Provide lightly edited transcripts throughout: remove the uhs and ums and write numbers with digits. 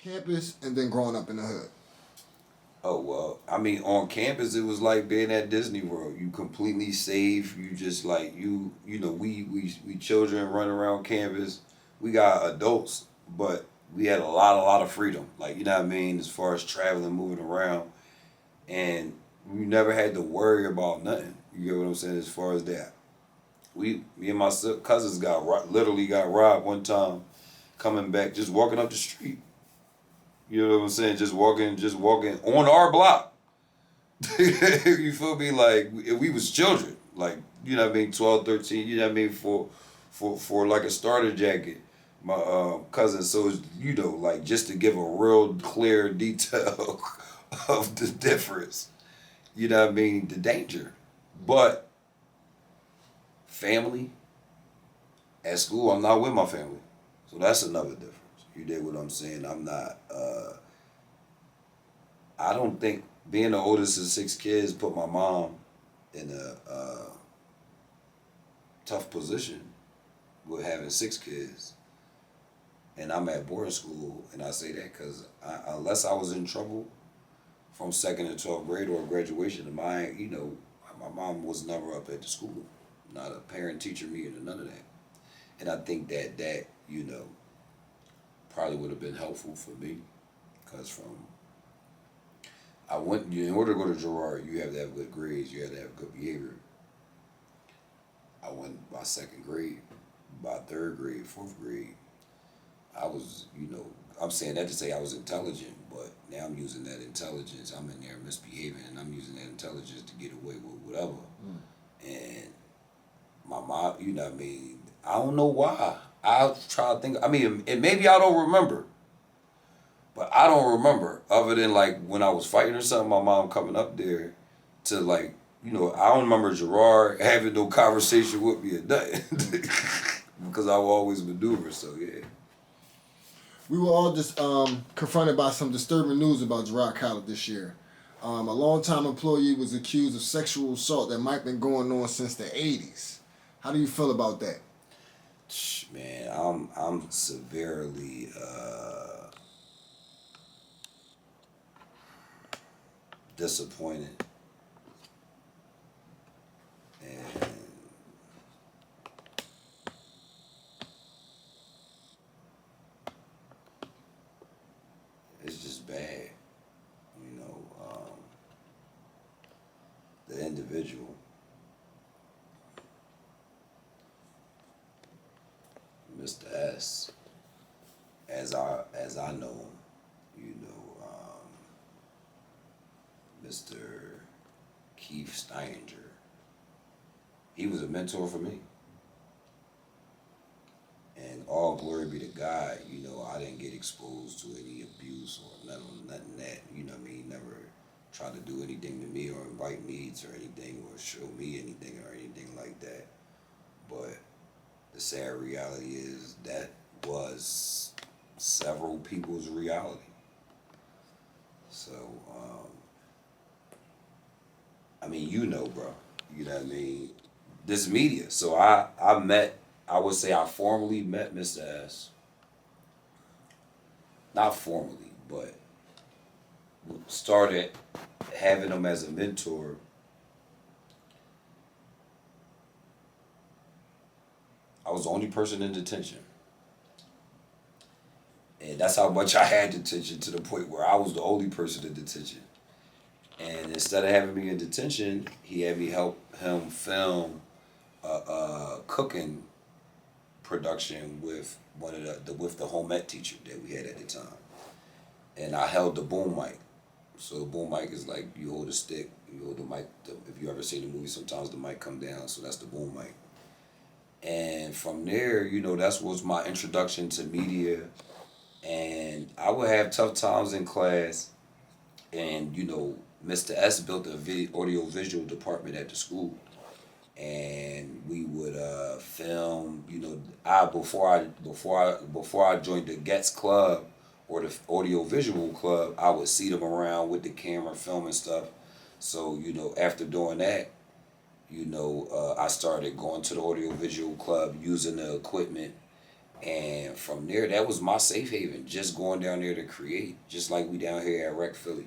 campus and then growing up in the hood? Oh well, I mean, on campus it was like being at Disney World. You completely safe. You just like we children running around campus. We got adults, but we had a lot of freedom. Like you know what I mean, as far as traveling, moving around, and we never had to worry about nothing. You get what I'm saying? As far as that, me and my cousins literally got robbed one time coming back, just walking up the street. You know what I'm saying? Just walking on our block. You feel me? Like we was children, like you know what I mean, 12, 13. You know what I mean, for like a starter jacket, my cousin. So it's, like just to give a real clear detail of the difference. You know what I mean, the danger, but family at school, I'm not with my family, so that's another difference. You dig what I'm saying? I'm not. I don't think being the oldest of six kids put my mom in a tough position with having six kids. And I'm at boarding school, and I say that because unless I was in trouble from second to 12th grade or graduation, my mom was never up at the school, not a parent teacher meeting or none of that. And I think that probably would have been helpful for me because in order to go to Girard, you have to have good grades, you have to have good behavior. I went by second grade, by third grade, fourth grade. I was, I'm saying that to say I was intelligent, but now I'm using that intelligence. I'm in there misbehaving, and I'm using that intelligence to get away with whatever. And my mom, you know what I mean? I don't know why. I try to think, and maybe I don't remember. But I don't remember other than like when I was fighting or something, my mom coming up there to like, I don't remember Gerard having no conversation with me or nothing. Because I would always maneuver, so yeah. We were all just confronted by some disturbing news about Girard College this year. A longtime employee was accused of sexual assault that might have been going on since the 80s. How do you feel about that? Man, I'm severely disappointed, and it's just bad. The individual, Mr. S, as I know him, Mr. Keith Steininger. He was a mentor for me. And all glory be to God, I didn't get exposed to any abuse or nothing that, he never tried to do anything to me or invite me to anything or show me anything or anything like that. But the sad reality is that was several people's reality. So, bro. You know what I mean? This media. So I would say I formally met Mr. S. Not formally, but started having him as a mentor. I was the only person in detention. And that's how much I had detention, to the point where I was the only person in detention. And instead of having me in detention, he had me help him film a cooking production with with the home ec teacher that we had at the time. And I held the boom mic. So the boom mic is like you hold a stick, you hold the mic. If you ever seen the movie, sometimes the mic come down, so that's the boom mic. And from there, that's was my introduction to media. And I would have tough times in class, and Mr. S built a audio visual department at the school, and we would film. Before I joined the Getz Club or the audio visual club, I would see them around with the camera filming stuff. So after doing that, I started going to the audio visual club using the equipment And from there, that was my safe haven, just going down there to create, just like we down here at Rec Philly.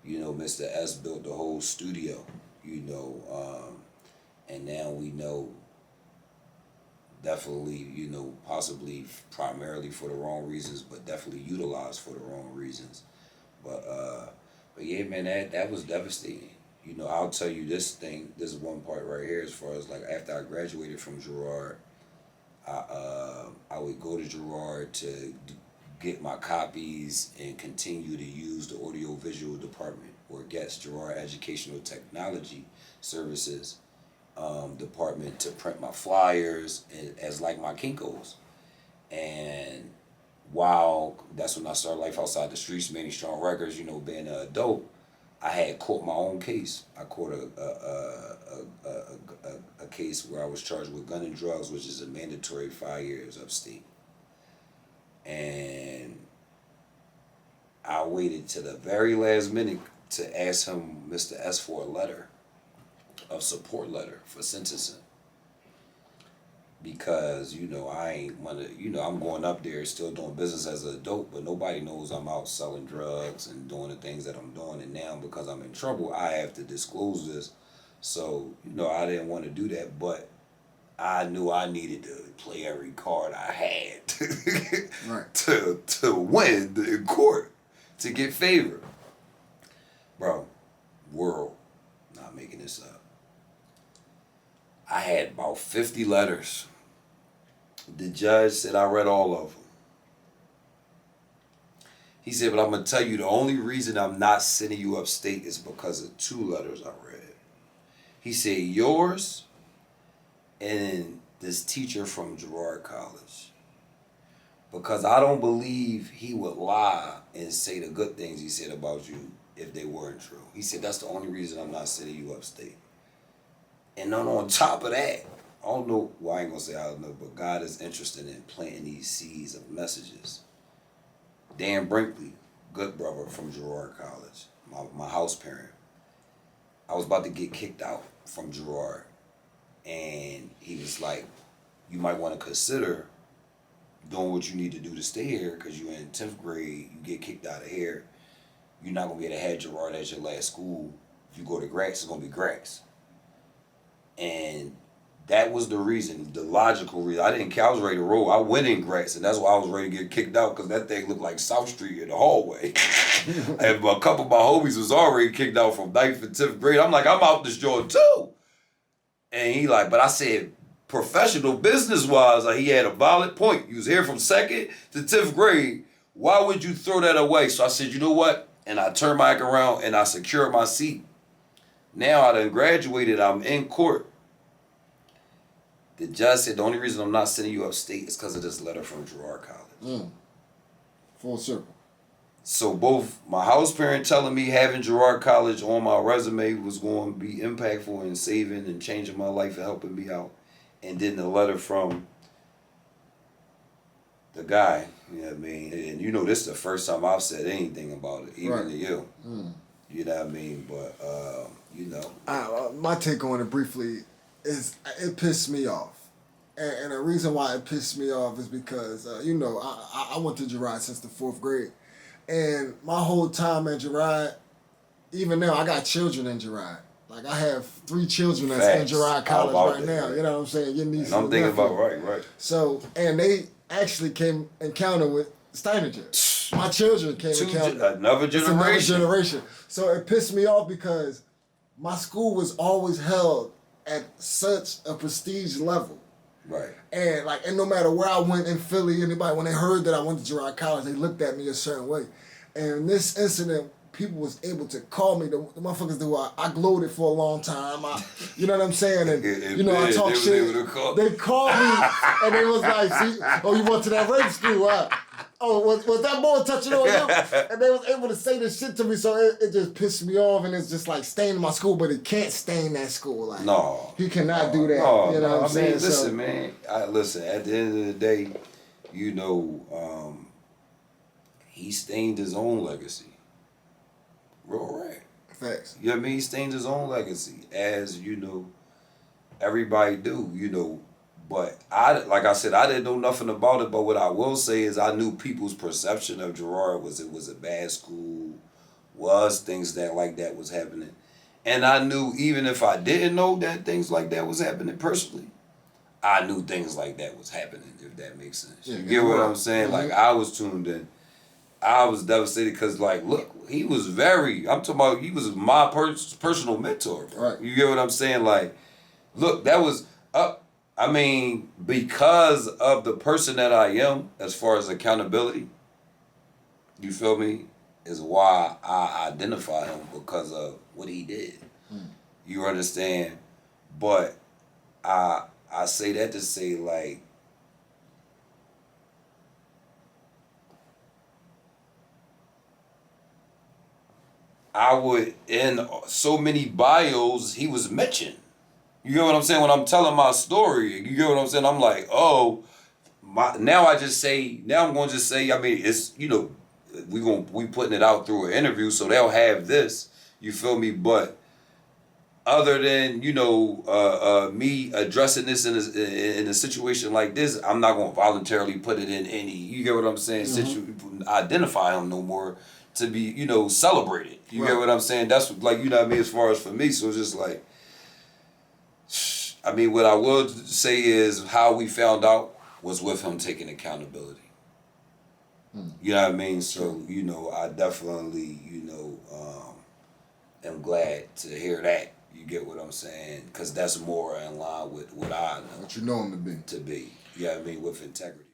You know, Mr. S built the whole studio, you know, and now we know definitely, you know, possibly primarily for the wrong reasons, but definitely utilized for the wrong reasons. But yeah, man, that was devastating. You know, I'll tell you this one part right here, as far as like after I graduated from Girard, I would go to Girard to get my copies and continue to use the audiovisual department, or GETS, Girard Educational Technology Services department, to print my flyers as like my Kinkos. And while that's when I started life outside the streets, Manny Strong Records, you know, being an adult, I had caught my own case. I caught a case where I was charged with gun and drugs, which is a mandatory 5 years upstate. And I waited to the very last minute to ask him, Mr. S, for a letter, a support letter for sentencing. Because, you know, I ain't wanna, you know, I'm going up there still doing business as an adult, but nobody knows I'm out selling drugs and doing the things that I'm doing. And now, because I'm in trouble, I have to disclose this. So, you know, I didn't want to do that, but I knew I needed to play every card I had Right. to win in court, to get favor. Bro, world, not making this up. I had about 50 letters. The judge said I read all of them. He said, but I'm going to tell you, the only reason I'm not sending you upstate is because of 2 letters I read. He said, yours and this teacher from Girard College. Because I don't believe he would lie and say the good things he said about you if they weren't true. He said, that's the only reason I'm not sending you upstate. And then on top of that, I don't know, well, I ain't gonna say I don't know, but God is interested in planting these seeds of messages. Dan Brinkley, good brother from Girard College, my house parent. I was about to get kicked out from Girard. And he was like, you might want to consider doing what you need to do to stay here, because you're in 10th grade, you get kicked out of here. You're not gonna be able to have Girard as your last school. If you go to Grax, it's gonna be Grax. And that was the reason, the logical reason. I didn't care. I was ready to roll. I went in Grass, and that's why I was ready to get kicked out, because that thing looked like South Street in the hallway. And a couple of my homies was already kicked out from 9th and 10th grade. I'm like, I'm out this joint too. And he like, but I said, professional business-wise, like, he had a valid point. You was here from 2nd to 10th grade. Why would you throw that away? So I said, you know what? And I turned my back around, and I secured my seat. Now I done graduated, I'm in court. The judge said the only reason I'm not sending you upstate is because of this letter from Girard College. Full circle. So both my house parent telling me having Girard College on my resume was going to be impactful in saving and changing my life and helping me out. And then the letter from the guy, you know what I mean? And you know, this is the first time I've said anything about it, even to you. You know what I mean? But, you know. My take on it briefly is it pissed me off. And the reason why it pissed me off is because, you know, I went to Girard since the 4th grade. And my whole time at Girard, even now, I got children in Girard. Like, I have 3 children that's in Girard College right now. You know what I'm saying? Your niece. And I'm thinking about, right. So, and they actually came encounter with Steininger. My children came encounter. Another generation. So it pissed me off because my school was always held at such a prestige level. Right. And no matter where I went in Philly, anybody, when they heard that I went to Girard College, they looked at me a certain way. And this incident, people was able to call me, the motherfuckers that I gloated for a long time. You know what I'm saying? And, you know, I talk shit. They called me, and they was like, see, oh, you went to that rape school, huh? Oh, was that boy touching on you? And they was able to say this shit to me, so it just pissed me off, and it's just like staining my school, but it can't stain that school. Like, no. He cannot do that. No, you know what I'm saying? Listen, man. Listen, at the end of the day, you know, he stained his own legacy. Real right. Facts. You know what I mean? He stained his own legacy, as, you know, everybody do. You know, But like I said, I didn't know nothing about it. But what I will say is I knew people's perception of Girard was it was a bad school, was things that like that was happening. And I knew even if I didn't know that things like that was happening personally, I knew things like that was happening, if that makes sense. Yeah, you get what I'm saying? Mm-hmm. Like, I was tuned in. I was devastated because, like, look, he was I'm talking about, he was my personal mentor, bro. Right. You get what I'm saying? Like, look, that was up. I mean, because of the person that I am, as far as accountability, you feel me, is why I identify him because of what he did. You understand? But I say that to say, like, I would, in so many bios, he was mentioned. You get what I'm saying? When I'm telling my story, you get what I'm saying? I'm like, oh, now I'm going to just say, I mean, it's, we putting it out through an interview, so they'll have this, you feel me? But other than, me addressing this in a situation like this, I'm not going to voluntarily put it in any, you get what I'm saying, identify him no more to be, celebrated. You get what I'm saying? That's what, like, what I mean, as far as for me. So it's just like, I mean, what I will say is how we found out was with him taking accountability. You know what I mean? So, I definitely, am glad to hear that. You get what I'm saying? Because that's more in line with what I know. What you know him to be. You know what I mean? With integrity.